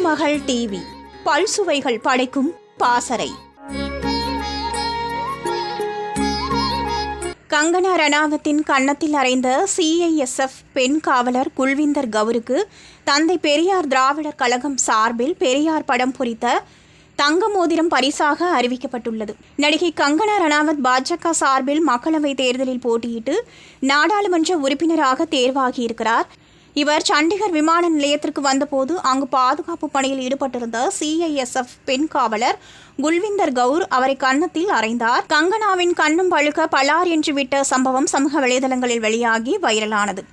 திருமகள் TV பல்சுவைகள் படைக்கும் பாசறை. கங்கனா ரணாவத்தின் கன்னத்தில் அறைந்த CISF பெண் காவலர் குல்விந்தர் கவுருக்கு தந்தை பெரியார் திராவிடர் கழகம் சார்பில் பெரியார் படம் பொறித்த தங்க மோதிரம் பரிசாக அறிவிக்கப்பட்டுள்ளது. நடிகை கங்கனா ரணாவத் பாஜக சார்பில் மக்களவைத் தேர்தலில் போட்டியிட்டு நாடாளுமன்ற உறுப்பினராக தேர்வாகியிருக்கிறார். இவர் சண்டிகர் விமான நிலையத்திற்கு வந்தபோது அங்கு பாதுகாப்பு பணியில் ஈடுபட்டிருந்த CISF பெண் காவலர் குல்விந்தர் கவுர் அவரை கன்னத்தில் அறைந்தார். கங்கனாவின் கண்ணும் பழுக்க பலார் என்று விட்ட சம்பவம் சமூக வலைதளங்களில் வெளியாகி வைரலானது.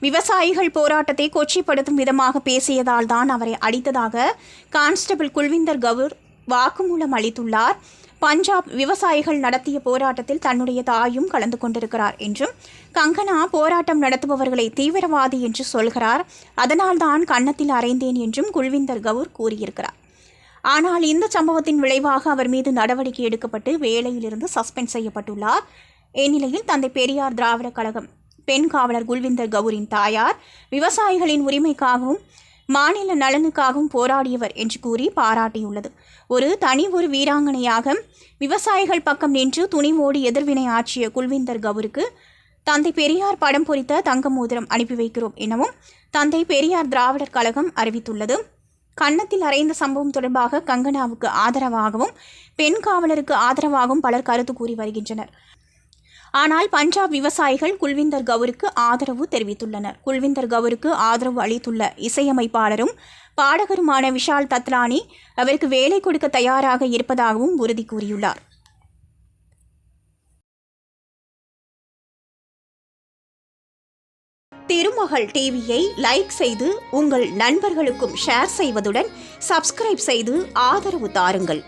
விவசாயிகள் போராட்டத்தை கொச்சைப்படுத்தும் விதமாக பேசியதால் தான் அவரை அடித்ததாக கான்ஸ்டபிள் குல்விந்தர் கவுர் வாக்குமூலம் அளித்துள்ளார். பஞ்சாப் விவசாயிகள் நடத்திய போராட்டத்தில் தன்னுடைய தாயும் கலந்து கொண்டிருக்கிறார் என்றும், கங்கனா போராட்டம் நடத்துபவர்களை தீவிரவாதி என்று சொல்கிறார், அதனால் தான் கன்னத்தில் அறைந்தேன் என்றும் குல்விந்தர் கவுர் கூறியிருக்கிறார். ஆனால் இந்த சம்பவத்தின் விளைவாக அவர் மீது நடவடிக்கை எடுக்கப்பட்டு வேலையிலிருந்து சஸ்பெண்ட் செய்யப்பட்டுள்ளார். இந்நிலையில் தந்தை பெரியார் திராவிடர் கழகம் பெண் காவலர் குல்விந்தர் கவுரின் தாயார் விவசாயிகளின் உரிமைக்காகவும் மாநில நலனுக்காகவும் போராடியவர் என்று கூறி பாராட்டியுள்ளது. ஒரு வீராங்கனையாக விவசாயிகள் பக்கம் நின்று துணிவோடு எதிர்வினை ஆற்றிய குல்விந்தர் கவுருக்கு தந்தை பெரியார் படம் பொறித்த தங்க மோதிரம் அனுப்பி வைக்கிறோம் எனவும் தந்தை பெரியார் திராவிடர் கழகம் அறிவித்துள்ளது. கன்னத்தில் அறைந்த சம்பவம் தொடர்பாக கங்கனாவுக்கு ஆதரவாகவும் பெண் காவலருக்கு ஆதரவாகவும் பலர் கருத்து கூறி வருகின்றனர். ஆனால் பஞ்சாப் விவசாயிகள் குல்விந்தர் கவுருக்கு ஆதரவு தெரிவித்துள்ளனர். குல்விந்தர் கவுருக்கு ஆதரவு அளித்துள்ள இசையமைப்பாளரும் பாடகருமான விஷால் தத்லானி அவருக்கு வேலை கொடுக்க தயாராக இருப்பதாகவும் உறுதி கூறியுள்ளார். திருமகள் டிவியை லைக் செய்து உங்கள் நண்பர்களுக்கும் ஷேர் செய்வதுடன் சப்ஸ்கிரைப் செய்து ஆதரவு தாருங்கள்.